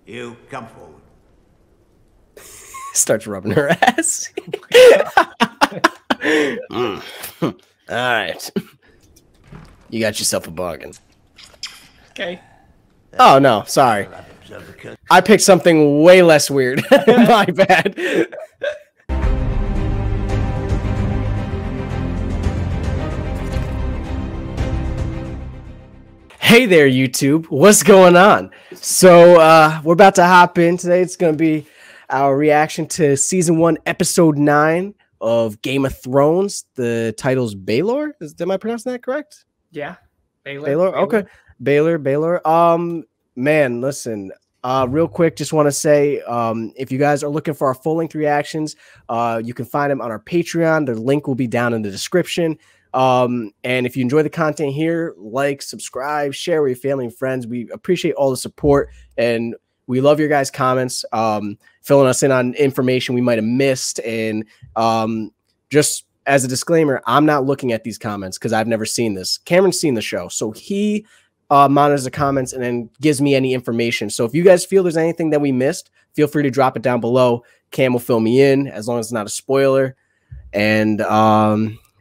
You come forward. Starts rubbing her ass. All right. You got yourself a bargain. Okay. Oh, no. Sorry. I picked something way less weird. My bad. Hey there, YouTube. What's going on? So we're about to hop in today. It's going to be our reaction to Season 1, Episode 9 of Game of Thrones. The title's Baelor. Am I pronouncing that correct? Yeah. Baelor? Okay. Baelor. Man, listen. Real quick, just want to say, if you guys are looking for our full-length reactions, you can find them on our Patreon. The link will be down in the description. And if you enjoy the content here, like, subscribe, share with your family and friends. We appreciate all the support, and we love your guys' comments, filling us in on information we might have missed. And just as a disclaimer, I'm not looking at these comments because I've never seen this. Cameron's seen the show, so he monitors the comments and then gives me any information. So if you guys feel there's anything that we missed, feel free to drop it down below. Cam will fill me in as long as it's not a spoiler. And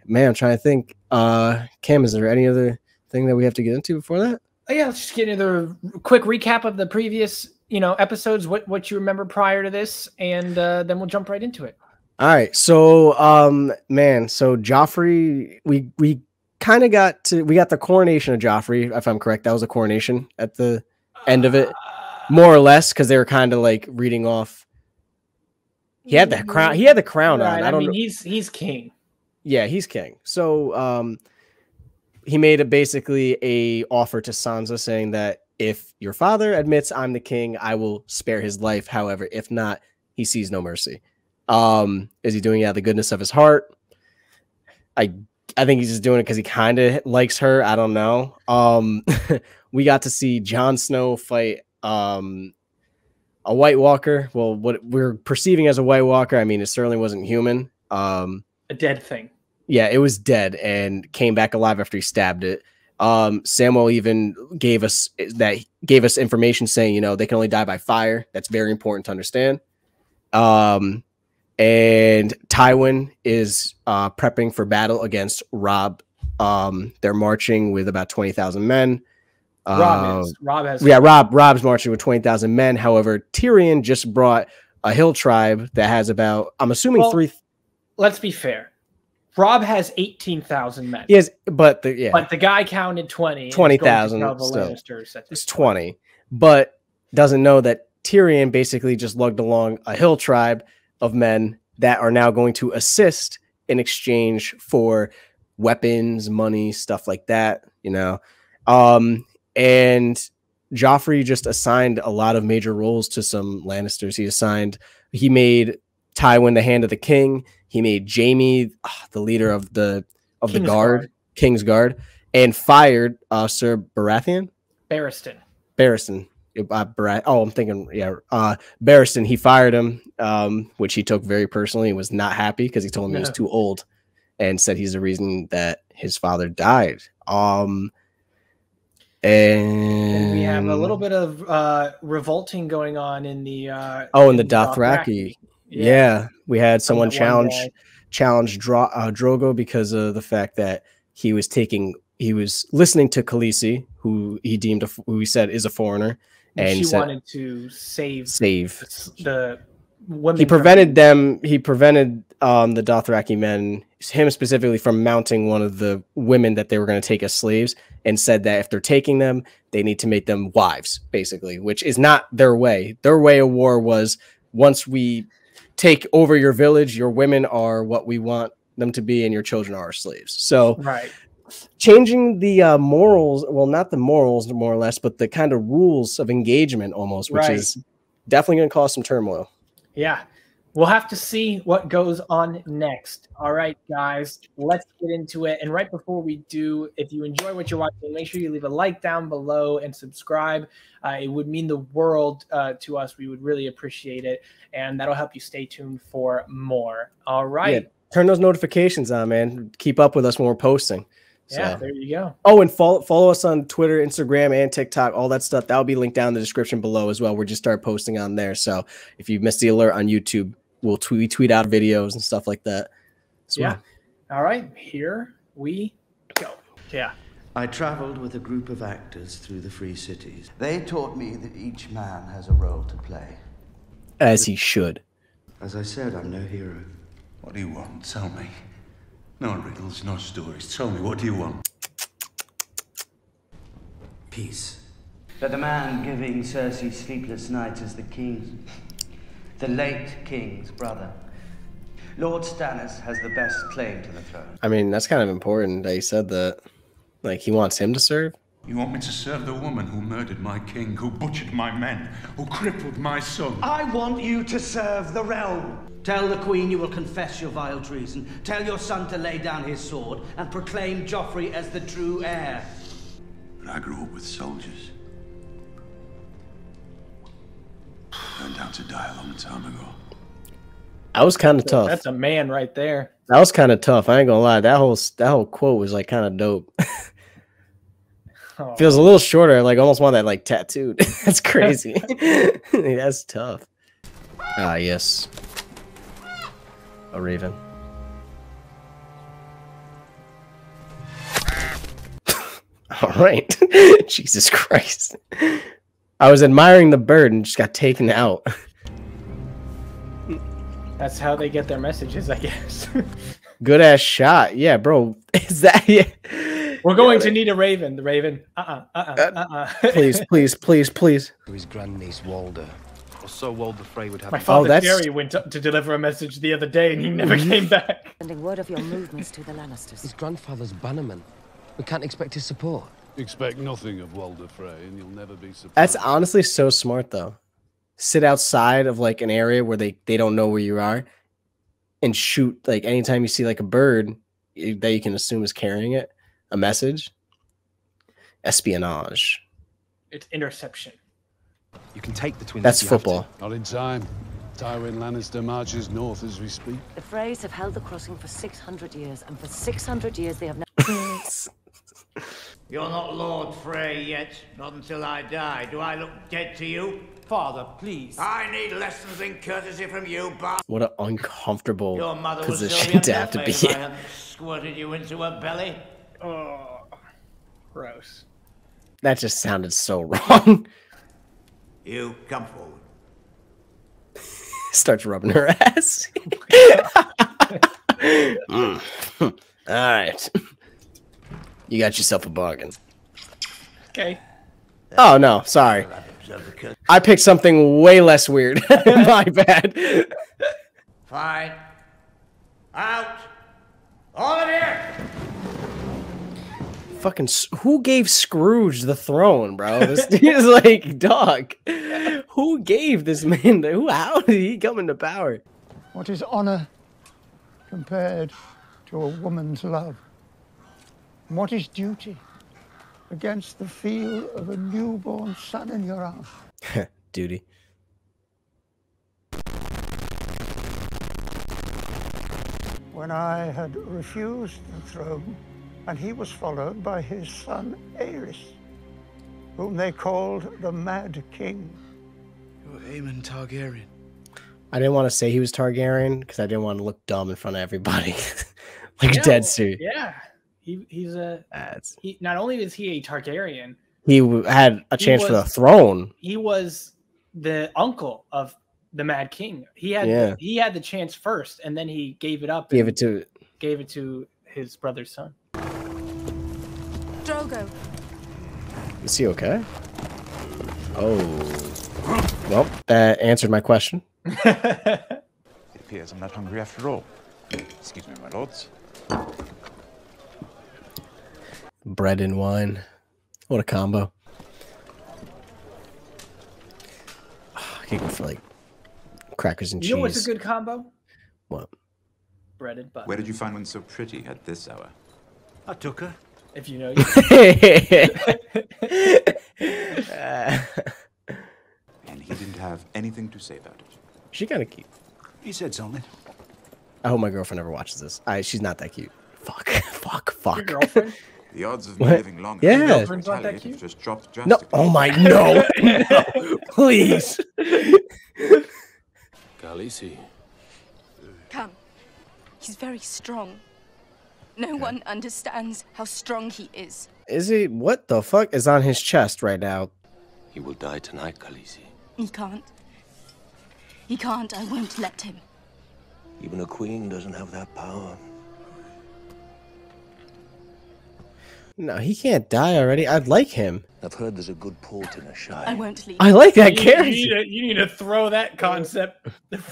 man, I'm trying to think. Cam, is there any other thing that we have to get into before that? Oh, yeah, let's just get into the quick recap of the previous, episodes, what you remember prior to this, and then we'll jump right into it. All right. So, man, so Joffrey, we kind of got the coronation of Joffrey, if I'm correct. That was a coronation at the end of it, more or less, because they were kind of like reading off. He had the crown. He had the crown right. on. I mean, he's king. Yeah, he's king. So he made basically a offer to Sansa saying that if your father admits I'm the king, I will spare his life. However, if not, he sees no mercy. Is he doing it out of the goodness of his heart? I think he's just doing it because he kind of likes her. I don't know. We got to see Jon Snow fight a White Walker. Well, what we're perceiving as a White Walker, I mean, it certainly wasn't human. A dead thing. Yeah, it was dead and came back alive after he stabbed it. Samuel even gave us information saying, they can only die by fire. That's very important to understand. And Tywin is prepping for battle against Robb. They're marching with about 20,000 men. Rob's marching with 20,000 men. However, Tyrion just brought a hill tribe that has about, I'm assuming, three. Let's be fair. Robb has 18,000 men. Yes, but the guy counted 20. 20,000. It's 20, but doesn't know that Tyrion basically just lugged along a hill tribe of men that are now going to assist in exchange for weapons, money, stuff like that. And Joffrey just assigned a lot of major roles to some Lannisters. He made Tywin the Hand of the King. He made Jaime the leader of the King's Guard, and fired Sir Baratheon. Barristan. I'm thinking, Barristan. He fired him, which he took very personally and was not happy because he told him he was too old, and said he's the reason that his father died. And we have a little bit of revolting going on in the in the Dothraki. Yeah, we had someone challenge Drogo because of the fact that he was listening to Khaleesi, who he said is a foreigner, and she wanted to save the women. He prevented the Dothraki men, him specifically, from mounting one of the women that they were going to take as slaves, and said that if they're taking them, they need to make them wives, basically, which is not their way. Their way of war was, once we take over your village, your women are what we want them to be, and your children are our slaves. So changing the morals, well, not the morals more or less, but the kind of rules of engagement almost, which is definitely going to cause some turmoil. Yeah. We'll have to see what goes on next. All right, guys, let's get into it. And right before we do, if you enjoy what you're watching, make sure you leave a like down below and subscribe. It would mean the world to us. We would really appreciate it. And that'll help you stay tuned for more. All right. Yeah, turn those notifications on, man. Keep up with us when we're posting. Yeah, So there you go. Oh, and follow us on Twitter, Instagram, and TikTok, all that stuff. That'll be linked down in the description below as well. We're just start posting on there. So if you missed the alert on YouTube, we'll tweet out videos and stuff like that as well. All right, here we go. Yeah. I traveled with a group of actors through the free cities. They taught me that each man has a role to play. As he should. As I said, I'm no hero. What do you want? Tell me. No riddles, no stories. Tell me, what do you want? Peace. But the man giving Cersei sleepless nights is the king's, the late king's brother. Lord Stannis has the best claim to the throne. I mean, that's kind of important that you said that. Like, he wants him to serve? You want me to serve the woman who murdered my king, who butchered my men, who crippled my son? I want you to serve the realm. Tell the queen you will confess your vile treason. Tell your son to lay down his sword and proclaim Joffrey as the true heir. But I grew up with soldiers. Turned out to die a long time ago. That was kind of tough. That's a man right there. That was kind of tough. I ain't gonna lie. That whole quote was like kind of dope. Feels a little shorter. Like almost want that like tattooed. That's crazy. That's tough. Ah, yes. A raven. All right. Jesus Christ. I was admiring the bird and just got taken out. That's how they get their messages, I guess. Good ass shot. Yeah, bro. Is that yeah? We're going to need a raven. The raven. Please, please, please, please. To his grandniece Walder. Or so Walder Frey would have. My father Jerry went up to deliver a message the other day and he never came back. Sending word of your movements to the Lannisters. His grandfather's bannerman. We can't expect his support. Expect nothing of Walder Frey and you'll never be surprised. That's honestly so smart though. Sit outside of like an area where they don't know where you are and shoot like anytime you see like a bird that you can assume is carrying it, a message. Espionage. It's interception. You can take the twins. That's football. Not in time. Tywin Lannister marches north as we speak. The Freys have held the crossing for 600 years, and for 600 years they have never... You're not Lord Frey yet, not until I die. Do I look dead to you? Father, please. I need lessons in courtesy from you, bastard. What an uncomfortable Your mother was position to have to be if I in. hadn't squirted you into her belly. Oh, gross. That just sounded so wrong. You come forward. Starts rubbing her ass. All right. You got yourself a bargain. Okay. Oh, no. Sorry. I picked something way less weird. My bad. Fine. Out. All of you. Fucking who gave Scrooge the throne, bro? This dude is like, dog. Who gave this man how did he come into power? What is honor compared to a woman's love? And what is duty against the feel of a newborn son in your arms? Duty. When I had refused the throne, and he was followed by his son Aerys, whom they called the Mad King. You're Aemon Targaryen. I didn't want to say he was Targaryen because I didn't want to look dumb in front of everybody. Like a dead suit. Yeah. He's not only is he a Targaryen, he had a chance for the throne. He was the uncle of the Mad King. He had the chance first, and then he gave it up. Gave it to his brother's son. Drogo. Is he okay? Oh. Well, that answered my question. It appears I'm not hungry after all. Excuse me, my lords. Bread and wine. What a combo. I could go for like crackers and cheese. You know what's a good combo? What? Bread and butter. Where did you find one so pretty at this hour? I took her. If you know. And he didn't have anything to say about it. She kind of cute. He said something. I hope my girlfriend never watches this. She's not that cute. Fuck. Your girlfriend? The odds of me What? living longer Yeah. than Girlfriend's not that retaliate cute? have just dropped No. drastically. Oh my no. No. Please. Khaleesi. Come. He's very strong. No one understands how strong he is. Is he? What the fuck is on his chest right now? He will die tonight, Khaleesi. He can't. He can't. I won't let him. Even a queen doesn't have that power. No, he can't die already. I'd like him. I've heard there's a good port in a shire. I won't leave. I like that character. You need to throw that concept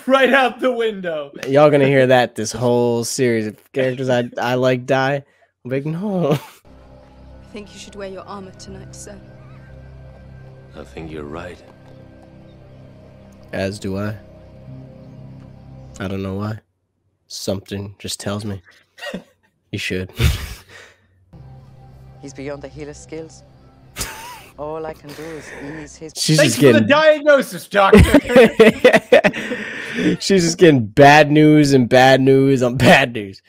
right out the window. Y'all gonna hear that this whole series of characters I like die. I'm like, no. I think you should wear your armor tonight, sir. I think you're right. As do I. I don't know why. Something just tells me. You should. He's beyond the healer's skills. All I can do is ease his... She's Thanks just for the getting diagnosis, doctor. She's just getting bad news and bad news on bad news.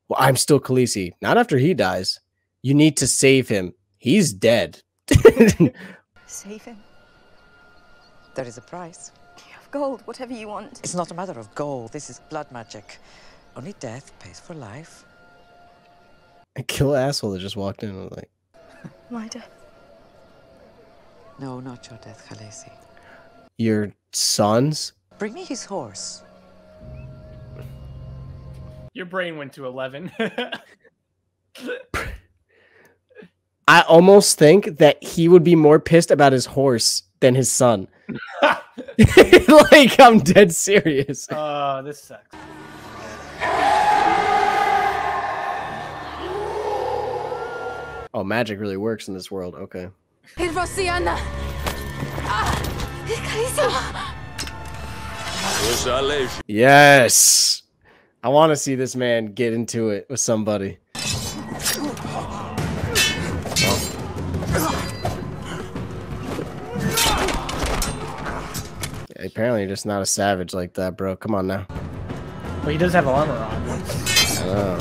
Well, I'm still Khaleesi. Not after he dies. You need to save him. He's dead. Save him. There is a price. You have gold, whatever you want. It's not a matter of gold. This is blood magic. Only death pays for life. A kill asshole that just walked in and was like, My death. No, not your death, Khaleesi. your sons? Bring me his horse. Your brain went to 11. I almost think that he would be more pissed about his horse than his son. Like, I'm dead serious. This sucks. Oh, magic really works in this world. Okay. Rosiana! Yes. I want to see this man get into it with somebody. Yeah, apparently you're just not a savage like that, bro. Come on now. Well, he does have armor on. I know.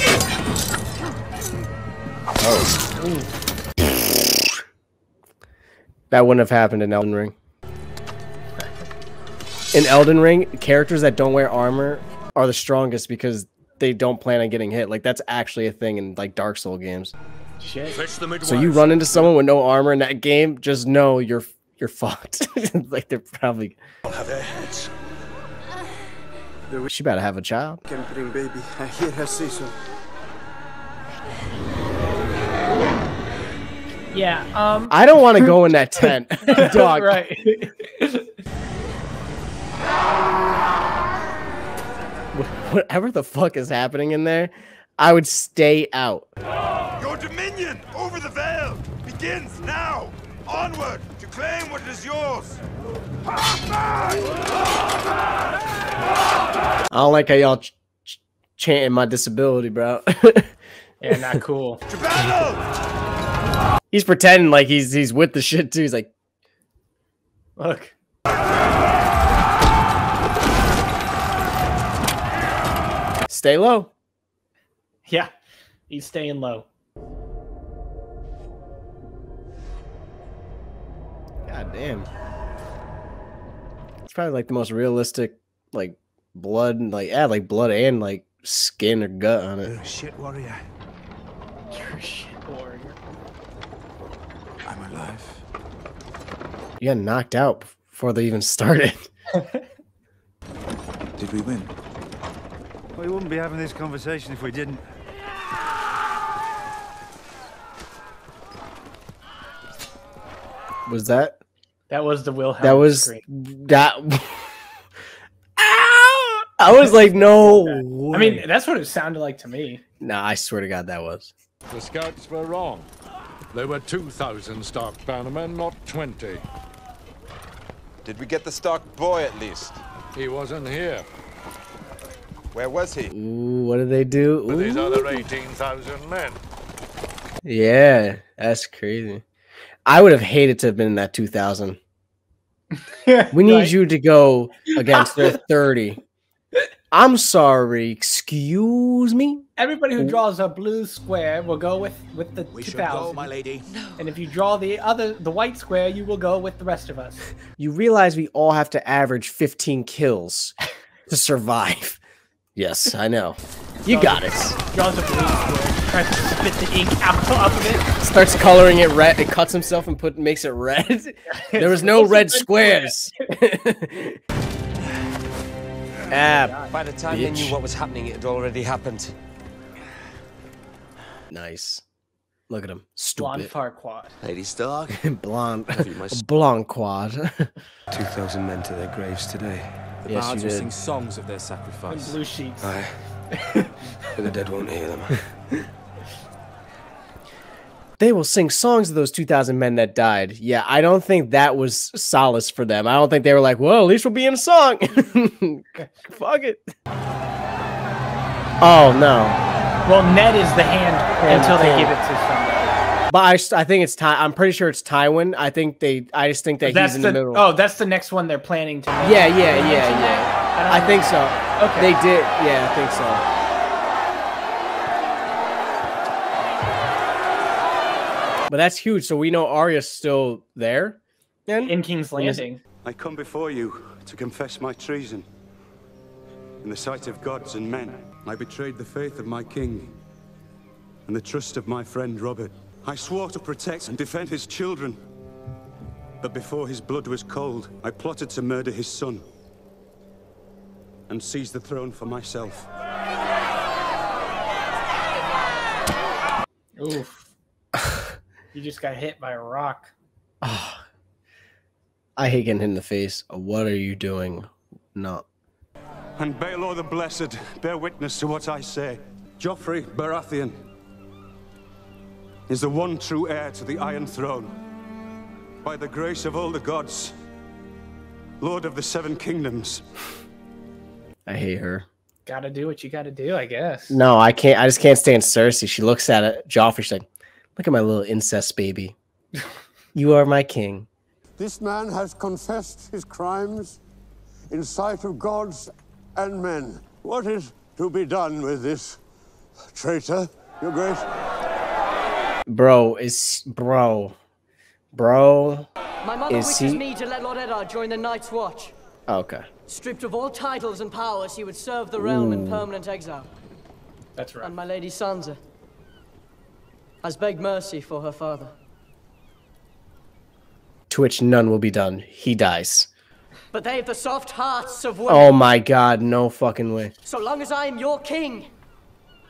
Oh. That wouldn't have happened in Elden Ring. In Elden Ring, characters that don't wear armor are the strongest because they don't plan on getting hit. Like, that's actually a thing in, like, Dark Soul games. Shit. So you run into someone with no armor in that game, just know you're fucked. Like, they're probably... Have their heads. She better have a child. Can bring baby. I hear her say so. Yeah, I don't want to go in that tent, dog. Right. Whatever the fuck is happening in there, I would stay out. Your dominion over the Vale begins now. Onward to claim what is yours. I don't like how y'all chanting my disability, bro. Yeah, not cool. To battle! He's pretending like he's with the shit too. He's like, look. Stay low. Yeah, he's staying low. God damn. It's probably like the most realistic, like blood and like blood and like skin or gut on it. You're a shit warrior. You're a shit warrior. I'm alive. You got knocked out before they even started. Did we win? We wouldn't be having this conversation if we didn't. Was that? That was the Wilhelm. That was scream. that. I was like, no way. I mean, that's what it sounded like to me. Nah, I swear to God, that was. The scouts were wrong. There were 2,000 Stark bannermen, not 20. Did we get the Stark boy at least? He wasn't here. Where was he? Ooh, what did they do? With these Ooh. other 18,000 men. Yeah, that's crazy. I would have hated to have been in that 2,000. We need Right. you to go against their 30. I'm sorry. Excuse me. Everybody who draws a blue square will go with the We should 2000. go, my lady. And if you draw the white square, you will go with the rest of us. You realize we all have to average 15 kills to survive. Yes, I know. You got it. Draws a blue square, tries to spit the ink out of it. Starts coloring it red. It cuts himself and makes it red. There was no red squares. By the time they knew what was happening, it had already happened. Nice. Look at him. Blonde Stupid. Farquaad. Lady Stark. Blonde quad. 2,000 men to their graves today. The Yes, bards you will did. sing songs of their And sacrifice. blue sheets. Aye. But the dead won't hear them. They will sing songs of those 2,000 men that died. Yeah, I don't think that was solace for them. I don't think they were like, well, at least we'll be in a song. Fuck it. Oh, no. Well, Ned is the hand until they give it to somebody. But I think it's I'm pretty sure it's Tywin. I just think that he's in the middle. Oh, that's the next one they're planning to make. Yeah. I think so. Okay. They did. Yeah, I think so. But that's huge. So we know Arya's still there then? In King's Landing. I come before you to confess my treason. In the sight of gods and men, I betrayed the faith of my king and the trust of my friend Robert. I swore to protect and defend his children. But before his blood was cold, I plotted to murder his son and seize the throne for myself. Oof. You just got hit by a rock. Oh, I hate getting hit in the face. What are you doing? No. And Baelor the Blessed, bear witness to what I say. Joffrey Baratheon is the one true heir to the Iron Throne. By the grace of all the gods, Lord of the Seven Kingdoms. I hate her. Gotta do what you gotta do, I guess. No, I can't. I just can't stand Cersei. She looks at it. Joffrey, she's like, look at my little incest baby. You are my king. This man has confessed his crimes in sight of gods and men. What is to be done with this traitor, Your Grace? Bro. My mother Is wishes he- me to let Lord Eddard join the Night's Watch. Okay. Stripped of all titles and powers, he would serve the realm in Ooh. permanent exile. That's right. And my lady Sansa has begged mercy for her father. To which none will be done. He dies. But they have the soft hearts of women. Oh my god, no fucking way. So long as I am your king,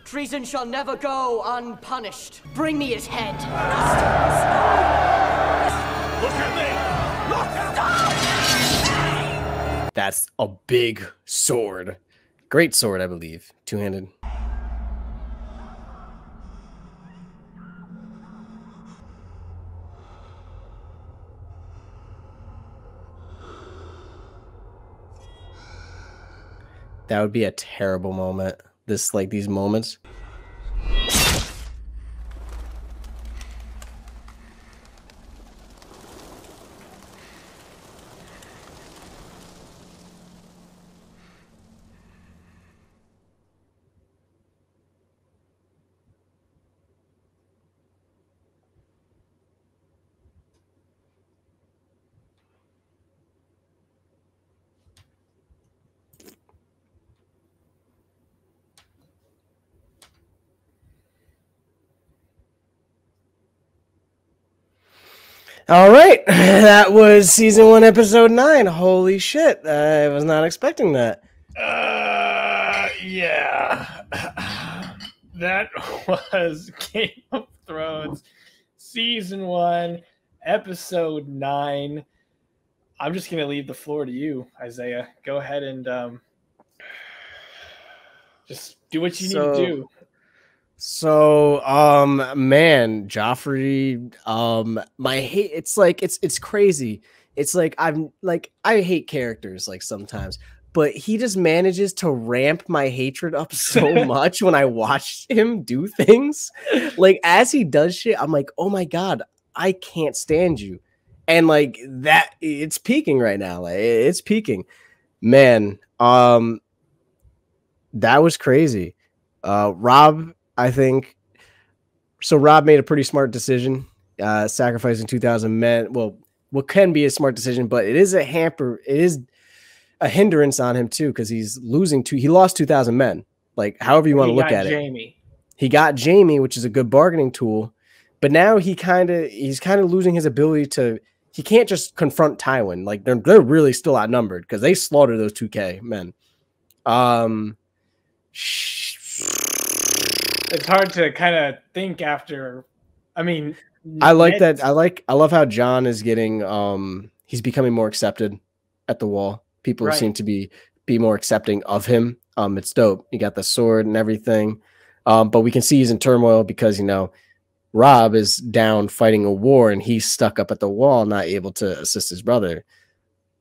treason shall never go unpunished. Bring me his head. Look at me! That's a big sword. Great sword, I believe. Two-handed. That would be a terrible moment. These moments. All right, that was season 1, episode 9. Holy shit, I was not expecting that. Yeah. That was Game of Thrones, season 1, episode 9. I'm just gonna leave the floor to you, Isaiah. Go ahead and just do what you need to do. So, man, Joffrey, my hate, it's crazy. It's like, I hate characters like sometimes, but he just manages to ramp my hatred up so much when I watch him do things. Like, as he does shit, I'm like, oh my God, I can't stand you. And like that, it's peaking right now. Like, it's peaking, man. That was crazy. Rob, I think. So Rob made a pretty smart decision, sacrificing 2,000 men. Well, what can be a smart decision, but it is a hamper. It is a hindrance on him too, because he's losing he lost 2,000 men. Like, however you want to look at it. He got Jamie, which is a good bargaining tool, but now he's kind of losing his ability to. He can't just confront Tywin. Like, they're really still outnumbered because they slaughtered those 2K men. It's hard to kind of think after. I mean, I like that. I love how Jon is getting. He's becoming more accepted at the Wall. People seem to be more accepting of him. It's dope. You got the sword and everything, but we can see he's in turmoil because Rob is down fighting a war and he's stuck up at the Wall, not able to assist his brother.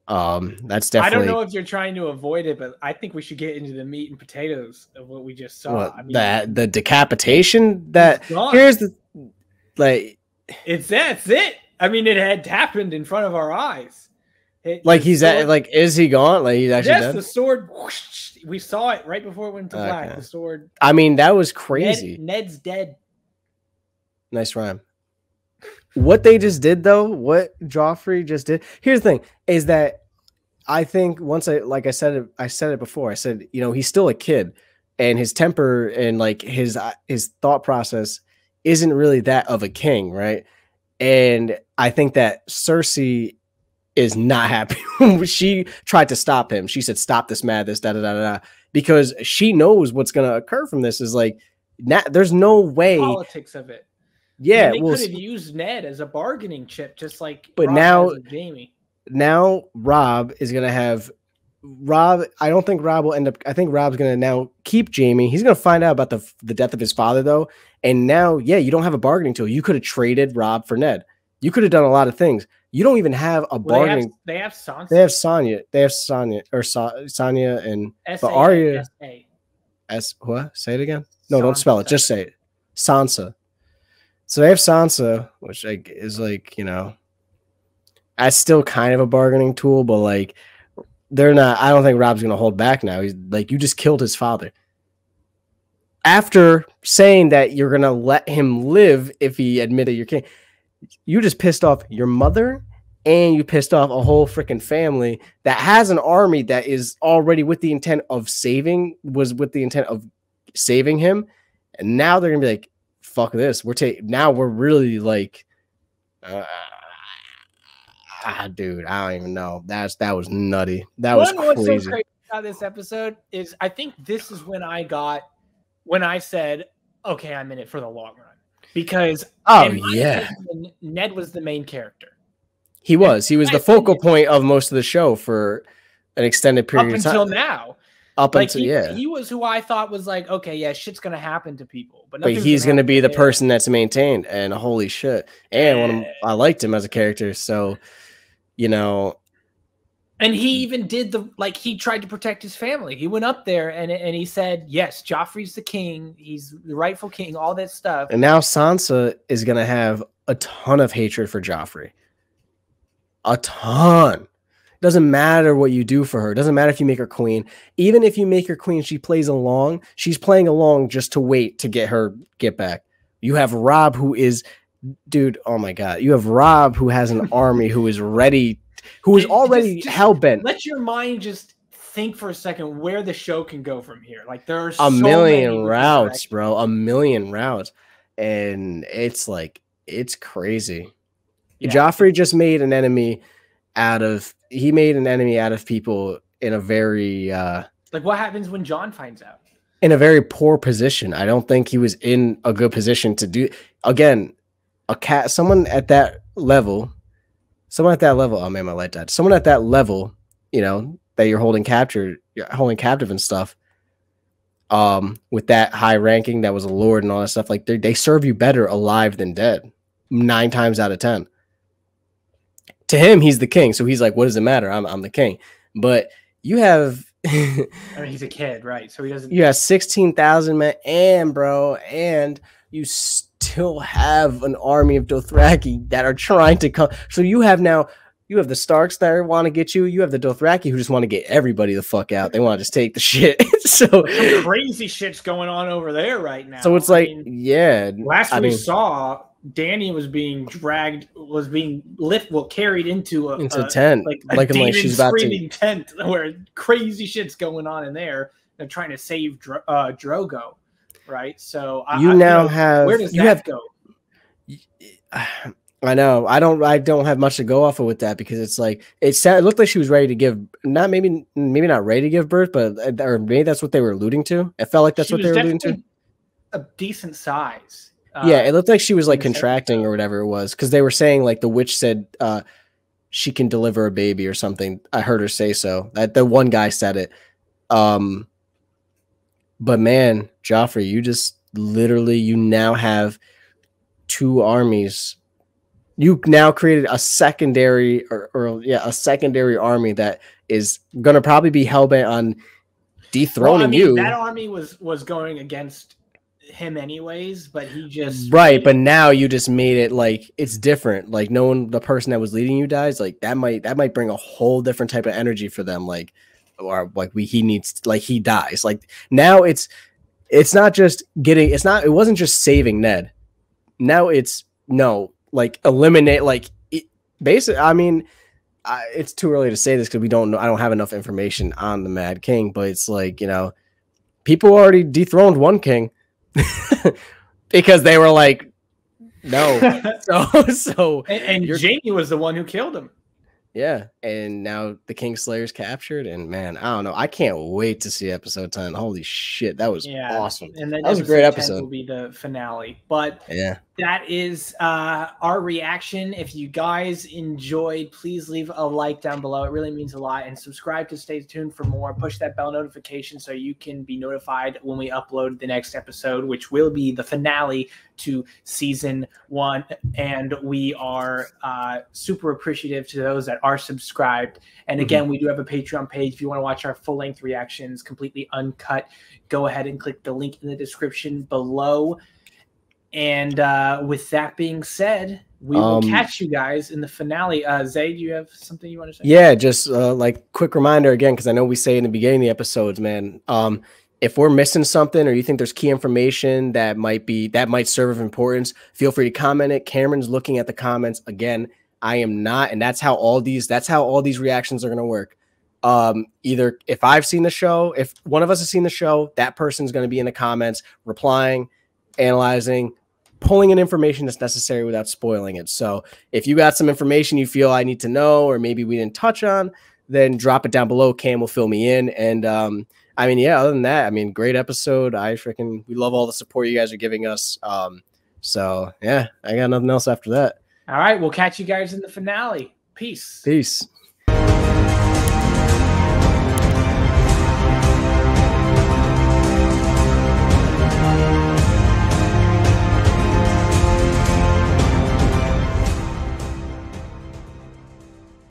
That's definitely. I don't know if you're trying to avoid it, but I think we should get into the meat and potatoes of what we just saw. I mean, the decapitation. Here's the that's it. I mean, it had happened in front of our eyes. Is he gone? Like, he's actually dead? The sword. Whoosh, we saw it right before it went to black. The sword. I mean, that was crazy. Ned's dead. Nice rhyme. What they just did, though, what Joffrey just did. Here's the thing: is that I think I said it before. I said, he's still a kid, and his temper and like his thought process isn't really that of a king, right? And I think that Cersei is not happy. She tried to stop him. She said, "Stop this madness, da da da da," because she knows what's going to occur from this. Is like, there's no way. The politics of it. Yeah, they could have used Ned as a bargaining chip, just like. But Rob Jamie. Now Rob is gonna have Rob. I don't think Rob will end up. I think Rob's gonna now keep Jamie. He's gonna find out about the death of his father, though. And now, you don't have a bargaining tool. You could have traded Rob for Ned. You could have done a lot of things. You don't even have a bargaining. They have Sansa. They have Sonya. They have Sonya and but Arya. What? Say it again. No, Sansa. Don't spell it. Just say it. Sansa. So they have Sansa, which is like, that's still kind of a bargaining tool, but like they're not. I don't think Rob's gonna hold back now. He's like, you just killed his father. After saying that you're gonna let him live if he admitted you're king, you just pissed off your mother and you pissed off a whole freaking family that has an army that is already with the intent of saving him, and now they're gonna be like, fuck this. Now we're really like, dude, I don't even know. That was nutty. That was crazy. What's so crazy about this episode is I think this is when I said, okay, I'm in it for the long run, because Ned was the main character. He was the focal point of most of the show for an extended period of time. Up until now. He was who I thought was like, okay, yeah, shit's gonna happen to people, but he's gonna be the person that's maintained. And holy shit, and I liked him as a character, so and he even did he tried to protect his family. He went up there and he said, yes, Joffrey's the king, he's the rightful king, all that stuff. And now Sansa is gonna have a ton of hatred for Joffrey, a ton. Doesn't matter what you do for her. Doesn't matter if you make her queen. Even if you make her queen, she plays along. She's playing along just to wait to get back. You have Rob, who is, dude, oh my God. You have Rob, who has an army, who is ready, who is already hell-bent. Let your mind just think for a second where the show can go from here. Like, there are a million routes, bro. A million routes. And it's like, it's crazy. Yeah. Joffrey just made an enemy out of people in a very what happens when Jon finds out? In a very poor position. I don't think he was in a good position to do again. Someone at that level. Oh man, my light died. Someone at that level, that you're holding captive and stuff. With that high ranking, that was a lord and all that stuff. Like they serve you better alive than dead, 9 times out of 10. To him, he's the king, so he's like, "What does it matter? I'm the king." But you have, I mean, he's a kid, right? So he doesn't. You have 16,000 men, and you still have an army of Dothraki that are trying to come. So you have the Starks that want to get you. You have the Dothraki who just want to get everybody the fuck out. They want to just take the shit. So crazy shit's going on over there right now. So it's like, yeah. Last we saw, Danny was being dragged, carried into a tent, like a demon she's about screaming tent where crazy shit's going on in there. They're trying to save Drogo, right? So where does that go? I know. I don't have much to go off of with that because it's like it looked like she was ready to give maybe not ready to give birth, but or maybe that's what they were alluding to. It felt like that's what they were alluding to. A decent size. Yeah, it looked like she was like contracting or whatever it was because they were saying like the witch said she can deliver a baby or something. I heard her say so. That the one guy said it. But man, Joffrey, you just literally you now have two armies. You now created a secondary a secondary army that is going to probably be hellbent on dethroning you. That army was going against him anyways, but he just but now you just made it like it's different. Like the person that was leading you dies, like that might bring a whole different type of energy for them. Like or like he dies. Like now it's not just it wasn't just saving Ned. Now it's eliminate basically. I mean, it's too early to say this because we don't know. I don't have enough information on the Mad King, but it's like, people already dethroned one king because they were like, no. and Jaime was the one who killed him. Yeah, and now the Kingslayer's captured, and man, I don't know. I can't wait to see episode 10. Holy shit, that was awesome. And then that was a great episode. Will be the finale, but yeah, that is our reaction. If you guys enjoyed, please leave a like down below. It really means a lot, and subscribe to stay tuned for more. Push that bell notification so you can be notified when we upload the next episode, which will be the finale to season 1. And we are super appreciative to those that are subscribed. And again, we do have a Patreon page. If you want to watch our full-length reactions completely uncut, go ahead and click the link in the description below. And with that being said, we will catch you guys in the finale. Zay, do you have something you want to say? Yeah, just quick reminder again, because I know we say in the beginning of the episodes, man, if we're missing something or you think there's key information that might serve of importance, feel free to comment it. Cameron's looking at the comments. Again, I am not, and that's how all these reactions are going to work. Either if I've seen the show, if one of us has seen the show, that person's going to be in the comments replying, analyzing, pulling in information that's necessary without spoiling it. So if you got some information you feel I need to know or maybe we didn't touch on, then drop it down below. Cam will fill me in. And I mean, yeah, other than that, I mean, great episode. We love all the support you guys are giving us. So yeah, I got nothing else after that. All right, we'll catch you guys in the finale. Peace. Peace.